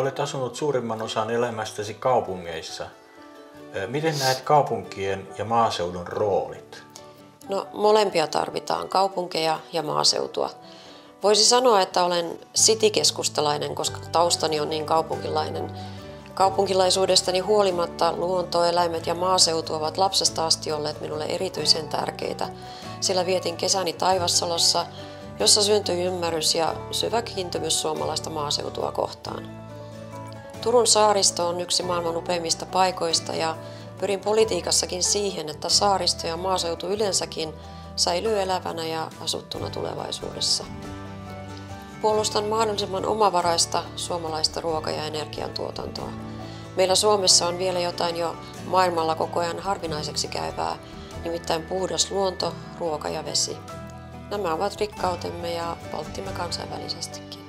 olet asunut suurimman osan elämästäsi kaupungeissa. Miten näet kaupunkien ja maaseudun roolit? No, molempia tarvitaan, kaupunkeja ja maaseutua. Voisi sanoa, että olen citykeskustalainen, koska taustani on niin kaupunkilainen. Kaupunkilaisuudestani huolimatta luonto, eläimet ja maaseutu ovat lapsesta asti olleet minulle erityisen tärkeitä, sillä vietin kesäni Taivassalossa, jossa syntyi ymmärrys ja syvä kiintymys suomalaista maaseutua kohtaan. Turun saaristo on yksi maailman upeimmista paikoista ja pyrin politiikassakin siihen, että saaristo ja maaseutu yleensäkin säilyy elävänä ja asuttuna tulevaisuudessa. Puolustan mahdollisimman omavaraista suomalaista ruoka- ja energiantuotantoa. Meillä Suomessa on vielä jotain jo maailmalla koko ajan harvinaiseksi käyvää, nimittäin puhdas luonto, ruoka ja vesi. Nämä ovat rikkautemme ja valttimme kansainvälisestikin.